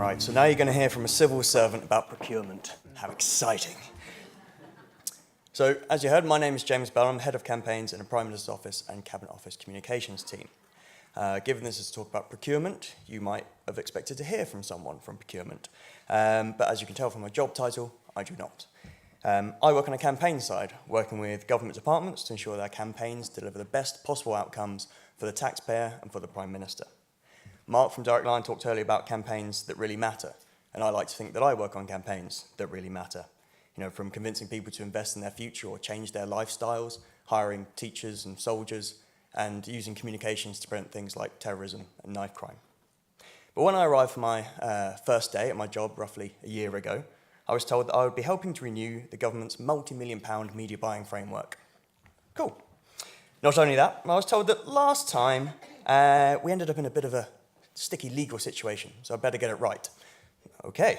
Right, so now you're going to hear from a civil servant about procurement. How exciting. So, as you heard, my name is James Bell. I'm Head of Campaigns in the Prime Minister's Office and Cabinet Office Communications team. Given this is a talk about procurement, you might have expected to hear from someone from procurement. But as you can tell from my job title, I do not. I work on a campaign side, working with government departments to ensure their campaigns deliver the best possible outcomes for the taxpayer and for the Prime Minister. Mark from Direct Line talked earlier about campaigns that really matter, and I like to think that I work on campaigns that really matter. You know, from convincing people to invest in their future or change their lifestyles, hiring teachers and soldiers, and using communications to prevent things like terrorism and knife crime. But when I arrived for my first day at my job roughly a year ago, I was told that I would be helping to renew the government's multi-million-pound media buying framework. Cool. Not only that, I was told that last time we ended up in a bit of a sticky legal situation, so I better get it right. Okay.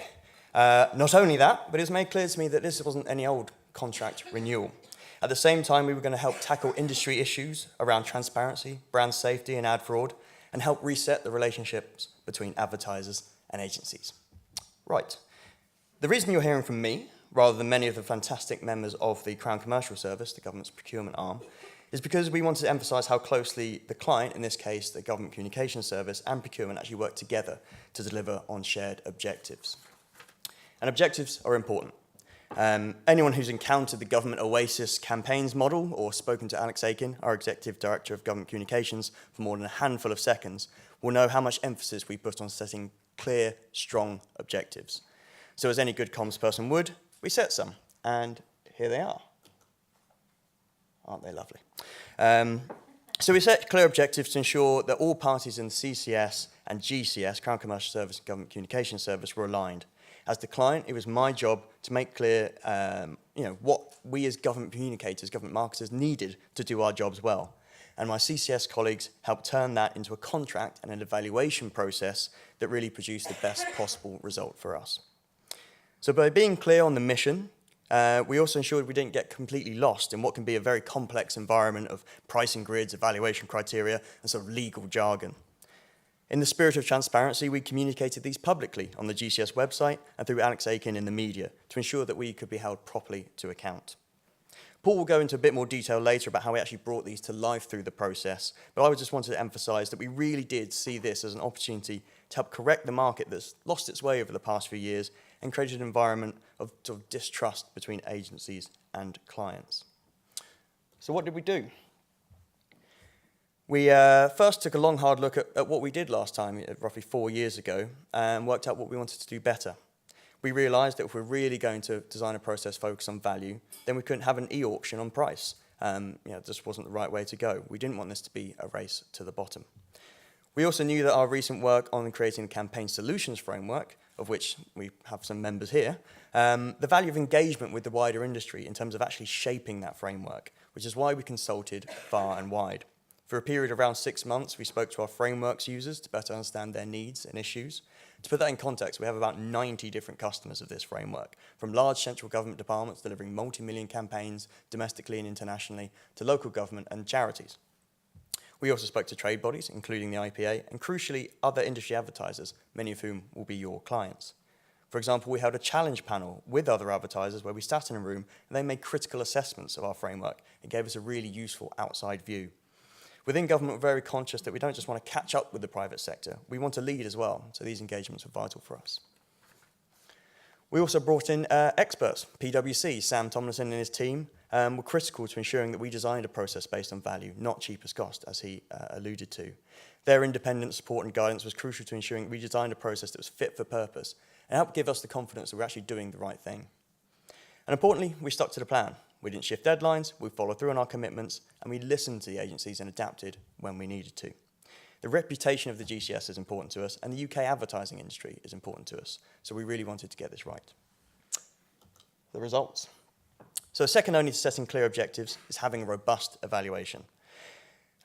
Not only that, but it was made clear to me that this wasn't any old contract renewal. At the same time, we were going to help tackle industry issues around transparency, brand safety, and ad fraud, and help reset the relationships between advertisers and agencies. Right. The reason you're hearing from me, rather than many of the fantastic members of the Crown Commercial Service, the government's procurement arm, is because we wanted to emphasise how closely the client, in this case the Government Communications Service, and procurement actually work together to deliver on shared objectives. And objectives are important. Anyone who's encountered the Government Oasis campaigns model or spoken to Alex Aiken, our Executive Director of Government Communications, for more than a handful of seconds, will know how much emphasis we put on setting clear, strong objectives. So as any good comms person would, we set some, and here they are. Aren't they lovely? So we set clear objectives to ensure that all parties in the CCS and GCS, Crown Commercial Service and Government Communications Service, were aligned. As the client, it was my job to make clear what we as government communicators, government marketers needed to do our jobs well. And my CCS colleagues helped turn that into a contract and an evaluation process that really produced the best possible result for us. So by being clear on the mission, we also ensured we didn't get completely lost in what can be a very complex environment of pricing grids, evaluation criteria, and sort of legal jargon. In the spirit of transparency, we communicated these publicly on the GCS website and through Alex Aiken in the media to ensure that we could be held properly to account. Paul will go into a bit more detail later about how we actually brought these to life through the process, but I just wanted to emphasise that we really did see this as an opportunity to help correct the market that's lost its way over the past few years and created an environment of sort of distrust between agencies and clients. So what did we do? We first took a long, hard look at what we did last time, roughly 4 years ago, and worked out what we wanted to do better. We realised that if we're really going to design a process focused on value, then we couldn't have an e-auction on price. This wasn't the right way to go. We didn't want this to be a race to the bottom. We also knew that our recent work on creating a campaign solutions framework, of which we have some members here, the value of engagement with the wider industry in terms of actually shaping that framework, which is why we consulted far and wide. For a period of around 6 months, we spoke to our frameworks users to better understand their needs and issues. To put that in context, we have about 90 different customers of this framework, from large central government departments delivering multi-million campaigns domestically and internationally, to local government and charities. We also spoke to trade bodies, including the IPA, and crucially, other industry advertisers, many of whom will be your clients. For example, we held a challenge panel with other advertisers where we sat in a room and they made critical assessments of our framework and gave us a really useful outside view. Within government, we're very conscious that we don't just want to catch up with the private sector, we want to lead as well, so these engagements are vital for us. We also brought in experts. PwC, Sam Tomlinson and his team were critical to ensuring that we designed a process based on value, not cheapest cost, as he alluded to. Their independent support and guidance was crucial to ensuring that we designed a process that was fit for purpose and helped give us the confidence that we're actually doing the right thing. And importantly, we stuck to the plan. We didn't shift deadlines, we followed through on our commitments, and we listened to the agencies and adapted when we needed to. The reputation of the GCS is important to us, and the UK advertising industry is important to us, so we really wanted to get this right. The results. So second only to setting clear objectives is having a robust evaluation.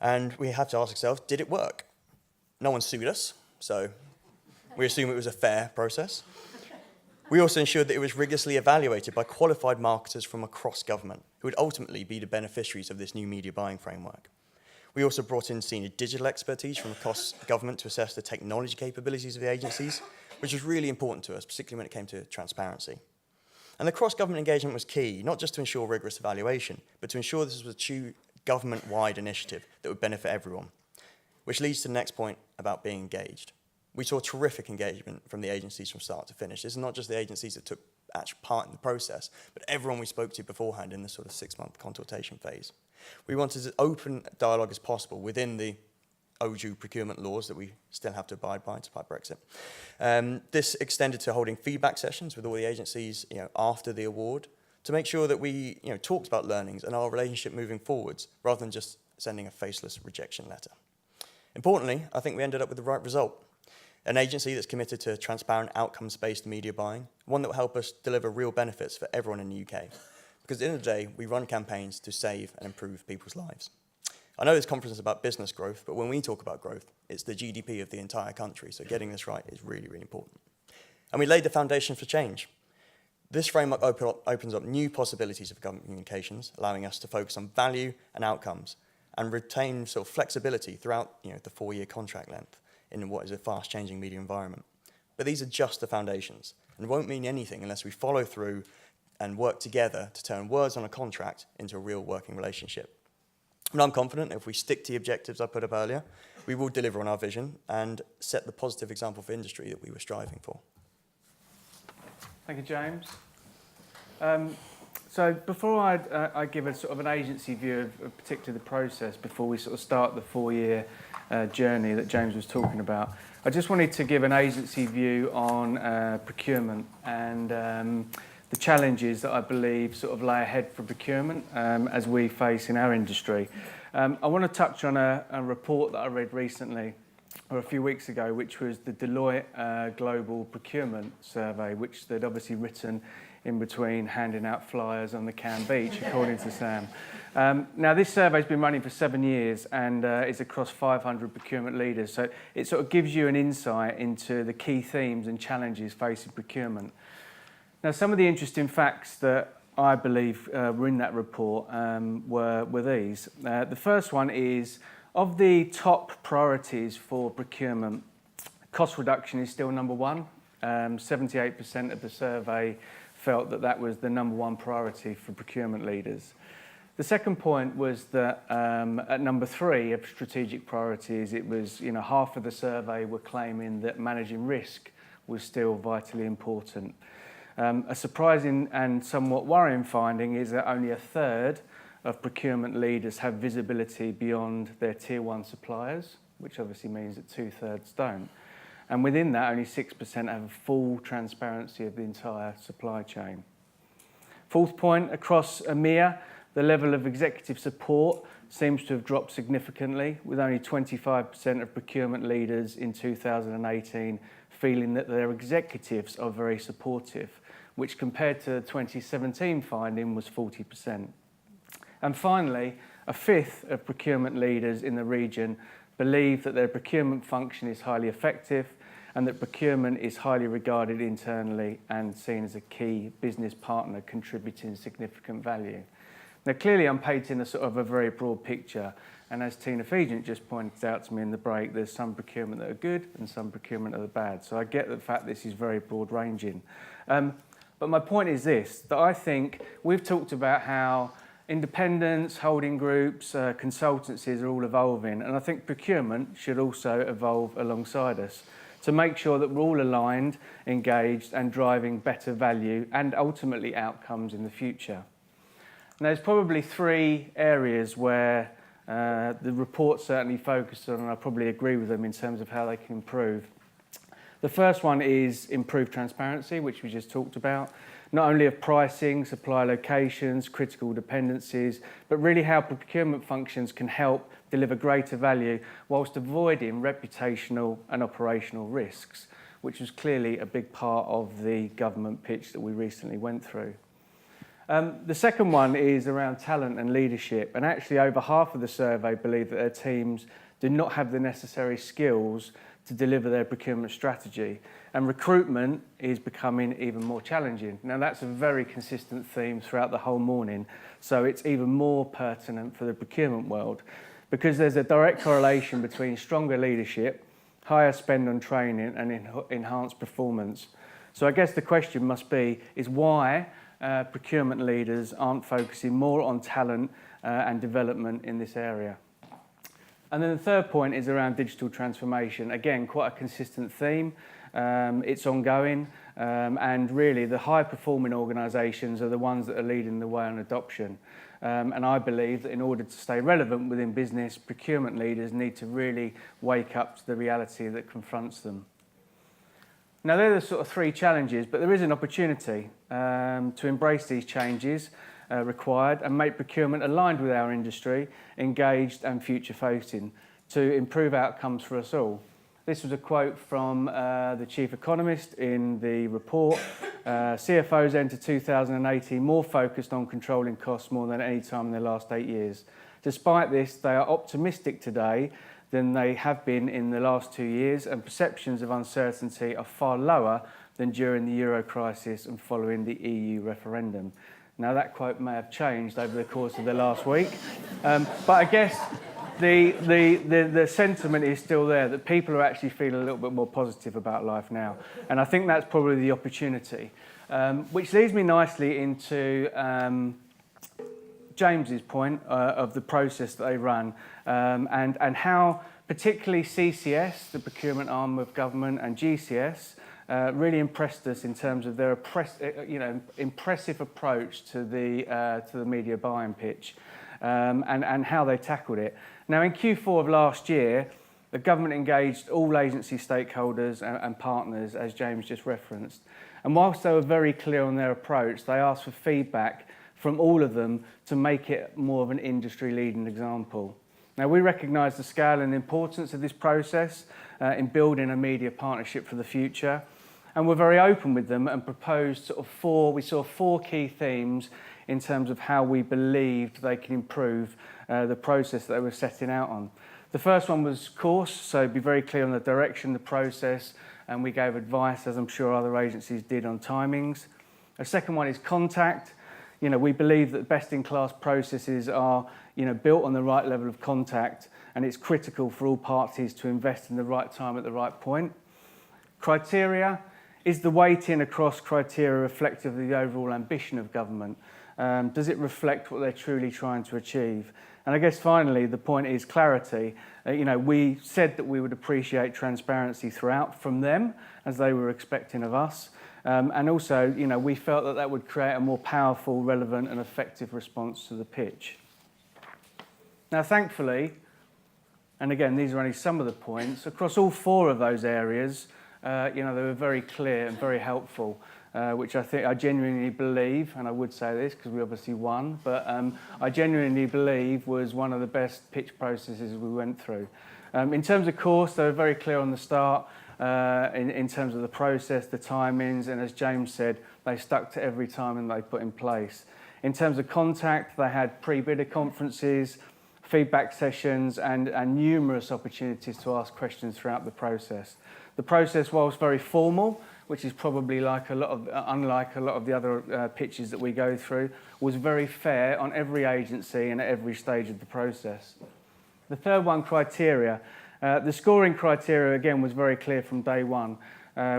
And we have to ask ourselves, did it work? No one sued us, so we assume it was a fair process. We also ensured that it was rigorously evaluated by qualified marketers from across government, who would ultimately be the beneficiaries of this new media buying framework. We also brought in senior digital expertise from across government to assess the technology capabilities of the agencies. which was really important to us, particularly when it came to transparency. And the cross-government engagement was key, not just to ensure rigorous evaluation, but to ensure this was a true government-wide initiative that would benefit everyone, which leads to the next point about being engaged. We saw terrific engagement from the agencies from start to finish. This is not just the agencies that took actual part in the process, but everyone we spoke to beforehand in the sort of 6-month consultation phase. We wanted as open dialogue as possible within the OJU procurement laws that we still have to abide by despite Brexit. This extended to holding feedback sessions with all the agencies after the award to make sure that we talked about learnings and our relationship moving forwards rather than just sending a faceless rejection letter. Importantly, I think we ended up with the right result. An agency that's committed to transparent outcomes-based media buying, one that will help us deliver real benefits for everyone in the UK. Because at the end of the day, we run campaigns to save and improve people's lives. I know this conference is about business growth, but when we talk about growth, it's the GDP of the entire country, so getting this right is really, really important. And we laid the foundation for change. This framework opens up new possibilities of government communications, allowing us to focus on value and outcomes, and retain sort of flexibility throughout the 4-year contract length in what is a fast-changing media environment. But these are just the foundations, and won't mean anything unless we follow through and work together to turn words on a contract into a real working relationship. And I'm confident if we stick to the objectives I put up earlier, we will deliver on our vision and set the positive example for industry that we were striving for. Thank you, James. So before I give a sort of an agency view of particularly the process before we sort of start the 4-year journey that James was talking about, I just wanted to give an agency view on procurement and the challenges that I believe sort of lay ahead for procurement as we face in our industry. I want to touch on a report that I read recently, or a few weeks ago, which was the Deloitte Global Procurement Survey, which they'd obviously written in between handing out flyers on the Cam Beach, according to Sam. Now, this survey's been running for 7 years and is across 500 procurement leaders. So it sort of gives you an insight into the key themes and challenges facing procurement. Now, some of the interesting facts that I believe were in that report were these. The first one is, of the top priorities for procurement, cost reduction is still number one. 78% of the survey felt that that was the number one priority for procurement leaders. The second point was that at number 3 of strategic priorities, it was, half of the survey were claiming that managing risk was still vitally important. A surprising and somewhat worrying finding is that only a third of procurement leaders have visibility beyond their tier 1 suppliers, which obviously means that 2/3 don't. And within that, only 6% have full transparency of the entire supply chain. Fourth point, across EMEA, the level of executive support seems to have dropped significantly, with only 25% of procurement leaders in 2018 feeling that their executives are very supportive, which compared to the 2017 finding was 40%. And finally, a fifth of procurement leaders in the region believe that their procurement function is highly effective and that procurement is highly regarded internally and seen as a key business partner contributing significant value. Now, clearly, I'm painting a sort of a very broad picture, and as Tina Fegent just pointed out to me in the break, there's some procurement that are good and some procurement that are bad. So I get the fact this is very broad-ranging. But my point is this, that I think we've talked about how independents, holding groups, consultancies are all evolving, and I think procurement should also evolve alongside us to make sure that we're all aligned, engaged, and driving better value and ultimately outcomes in the future. And there's probably 3 areas where the report certainly focused on, and I probably agree with them in terms of how they can improve. The first one is improved transparency, which we just talked about, not only of pricing, supply locations, critical dependencies, but really how procurement functions can help deliver greater value whilst avoiding reputational and operational risks, which was clearly a big part of the government pitch that we recently went through. The second one is around talent and leadership, and actually over half of the survey believe that their teams do not have the necessary skills to deliver their procurement strategy, and recruitment is becoming even more challenging. Now, that's a very consistent theme throughout the whole morning, so it's even more pertinent for the procurement world because there's a direct correlation between stronger leadership higher spend on training and enhanced performance. So I guess the question must be is why procurement leaders aren't focusing more on talent and development in this area. And then the third point is around digital transformation. Again, quite a consistent theme. It's ongoing, and really the high-performing organisations are the ones that are leading the way on adoption. And I believe that in order to stay relevant within business, procurement leaders need to really wake up to the reality that confronts them. Now, they're the sort of three challenges, but there is an opportunity to embrace these changes required and make procurement aligned with our industry, engaged and future-facing to improve outcomes for us all. This was a quote from the chief economist in the report. CFOs enter 2018 more focused on controlling costs more than any time in the last 8 years. Despite this, they are optimistic today than they have been in the last 2 years, and perceptions of uncertainty are far lower than during the Euro crisis and following the EU referendum. Now, that quote may have changed over the course of the last week, but I guess the sentiment is still there, that people are actually feeling a little bit more positive about life now. And I think that's probably the opportunity. Which leads me nicely into James's point of the process that they run and how particularly CCS, the procurement arm of government, and GCS really impressed us in terms of their impressive approach to the media buying pitch and how they tackled it. Now, in Q4 of last year, the government engaged all agency stakeholders and partners, as James just referenced. And whilst they were very clear on their approach, they asked for feedback from all of them to make it more of an industry-leading example. Now, we recognise the scale and importance of this process in building a media partnership for the future. And we're very open with them and proposed we saw four key themes in terms of how we believed they can improve the process that they were setting out on. The first one was course, so be very clear on the direction, the process, and we gave advice, as I'm sure other agencies did, on timings. The second one is contact. We believe that best-in-class processes are built on the right level of contact, and it's critical for all parties to invest in the right time at the right point. Criteria. Is the weighting across criteria reflective of the overall ambition of government? Does it reflect what they're truly trying to achieve? And I guess finally, the point is clarity. We said that we would appreciate transparency throughout from them, as they were expecting of us. And also, we felt that would create a more powerful, relevant and effective response to the pitch. Now, thankfully, and again, these are only some of the points, across all four of those areas, they were very clear and very helpful, which I genuinely believe, and I would say this because we obviously won, but I genuinely believe was one of the best pitch processes we went through. In terms of course, they were very clear on the start in terms of the process, the timings, and as James said, they stuck to every timing they put in place. In terms of contact, they had pre-bidder conferences, feedback sessions, and numerous opportunities to ask questions throughout the process. The process, whilst very formal, which is probably unlike a lot of the other pitches that we go through, was very fair on every agency and at every stage of the process. The third one, criteria. The scoring criteria, again, was very clear from day one.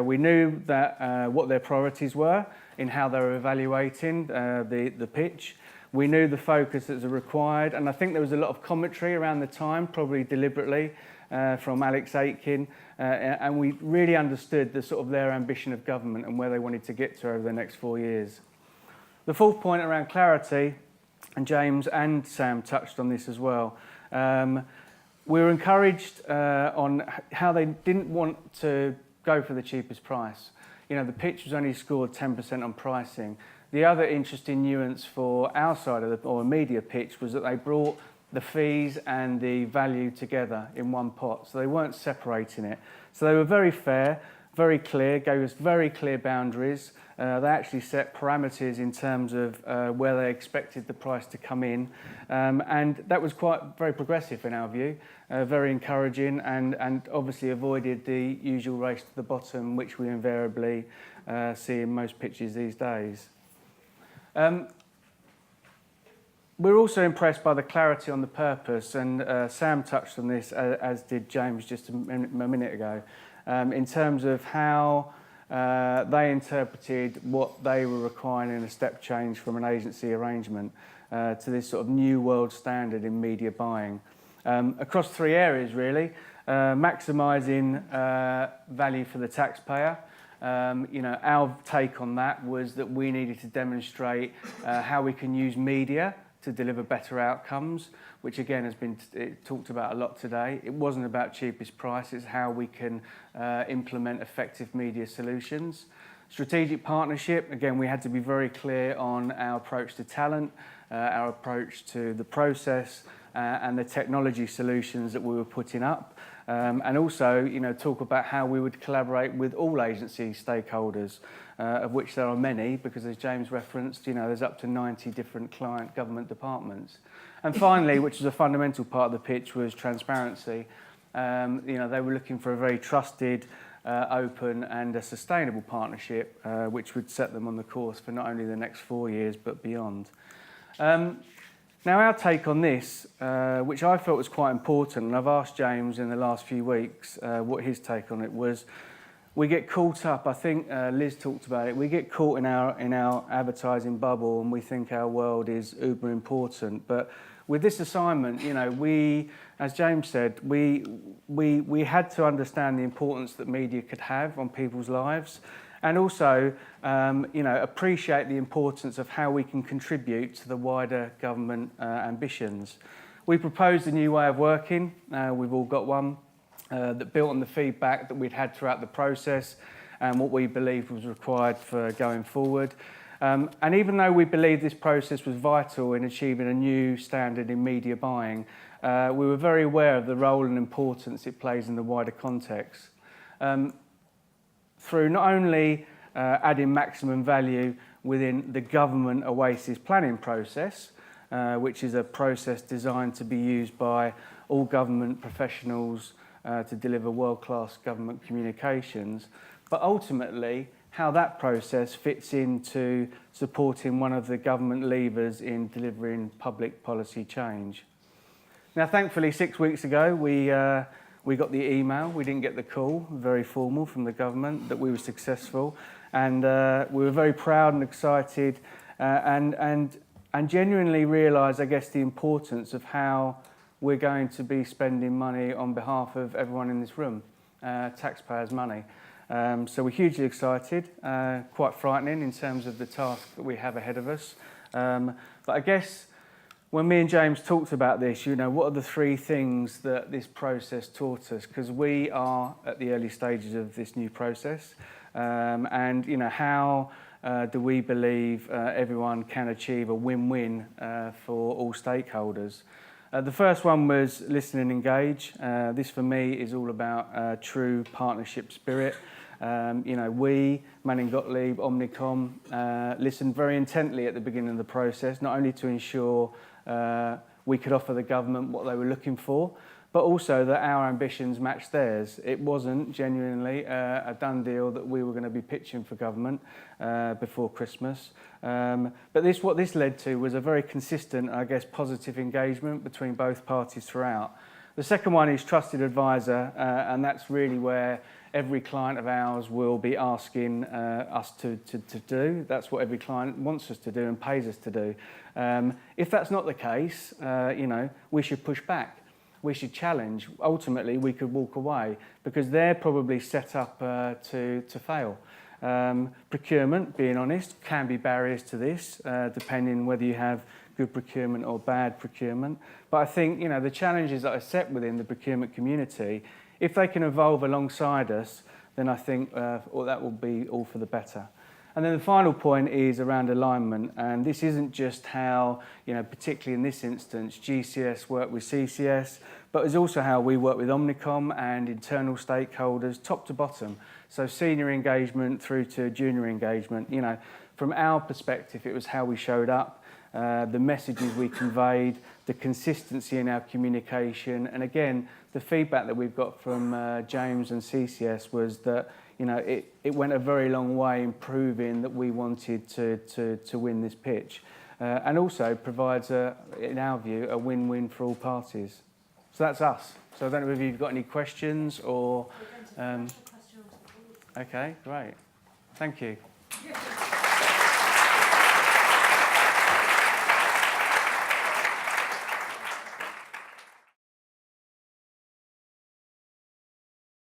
We knew that what their priorities were in how they were evaluating the pitch. We knew the focus that was required, and I think there was a lot of commentary around the time, probably deliberately, from Alex Aitken, and we really understood their ambition of government and where they wanted to get to over the next 4 years. The fourth point around clarity, and James and Sam touched on this as well, we were encouraged on how they didn't want to go for the cheapest price. The pitch was only scored 10% on pricing. The other interesting nuance for our side of the media pitch was that they brought the fees and the value together in one pot, so they weren't separating it. So they were very fair, very clear, gave us very clear boundaries. They actually set parameters in terms of where they expected the price to come in, and that was very progressive in our view, very encouraging, and obviously avoided the usual race to the bottom, which we invariably see in most pitches these days. We're also impressed by the clarity on the purpose, and Sam touched on this, as did James just a minute ago, in terms of how they interpreted what they were requiring in a step change from an agency arrangement to this sort of new world standard in media buying. Across three areas, really. Maximising value for the taxpayer. Our take on that was that we needed to demonstrate how we can use media to deliver better outcomes, which again has been talked about a lot today. It wasn't about cheapest price, it's how we can implement effective media solutions. Strategic partnership, again, we had to be very clear on our approach to talent, our approach to the process, and the technology solutions that we were putting up. And also, talk about how we would collaborate with all agency stakeholders, of which there are many, because as James referenced, there's up to 90 different client government departments. And finally, which was a fundamental part of the pitch, was transparency. They were looking for a very trusted, open and a sustainable partnership, which would set them on the course for not only the next 4 years, but beyond. Now, our take on this, which I felt was quite important, and I've asked James in the last few weeks what his take on it was, we get caught up, I think Liz talked about it, we get caught in our advertising bubble and we think our world is uber important. But with this assignment, we, as James said, we had to understand the importance that media could have on people's lives, and also, appreciate the importance of how we can contribute to the wider government ambitions. We proposed a new way of working. We've all got one that built on the feedback that we'd had throughout the process and what we believed was required for going forward. And even though we believed this process was vital in achieving a new standard in media buying, we were very aware of the role and importance it plays in the wider context. Through not only adding maximum value within the government OASIS planning process, which is a process designed to be used by all government professionals to deliver world-class government communications, but ultimately how that process fits into supporting one of the government levers in delivering public policy change. Now, thankfully, 6 weeks ago, we got the email, we didn't get the call, very formal from the government, that we were successful. And we were very proud and excited and genuinely realised, I guess, the importance of how we're going to be spending money on behalf of everyone in this room, taxpayers' money. So we're hugely excited, quite frightening in terms of the task that we have ahead of us. But I guess when me and James talked about this, what are the three things that this process taught us? Because we are at the early stages of this new process. And, how do we believe everyone can achieve a win-win for all stakeholders? The first one was listen and engage. This, for me, is all about true partnership spirit. We, Manning Gottlieb, Omnicom, listened very intently at the beginning of the process, not only to ensure we could offer the government what they were looking for, but also that our ambitions matched theirs. It wasn't genuinely a done deal that we were going to be pitching for government before Christmas. But what this led to was a very consistent, I guess, positive engagement between both parties throughout. The second one is trusted advisor, and that's really where every client of ours will be asking us to do. That's what every client wants us to do and pays us to do. If that's not the case, we should push back. We should challenge. Ultimately, we could walk away because they're probably set up to fail. Procurement, being honest, can be barriers to this, depending whether you have good procurement or bad procurement. But I think, the challenges that are set within the procurement community, if they can evolve alongside us, then I think that will be all for the better. And then the final point is around alignment. And this isn't just how, particularly in this instance, GCS work with CCS, but it's also how we work with Omnicom and internal stakeholders, top to bottom. So senior engagement through to junior engagement. From our perspective, it was how we showed up, the messages we conveyed, the consistency in our communication. And again, the feedback that we've got from James and CCS was that it went a very long way in proving that we wanted to win this pitch. and also provides, in our view, a win-win for all parties. So that's us. So I don't know if you've got any questions or... Okay, great. Thank you.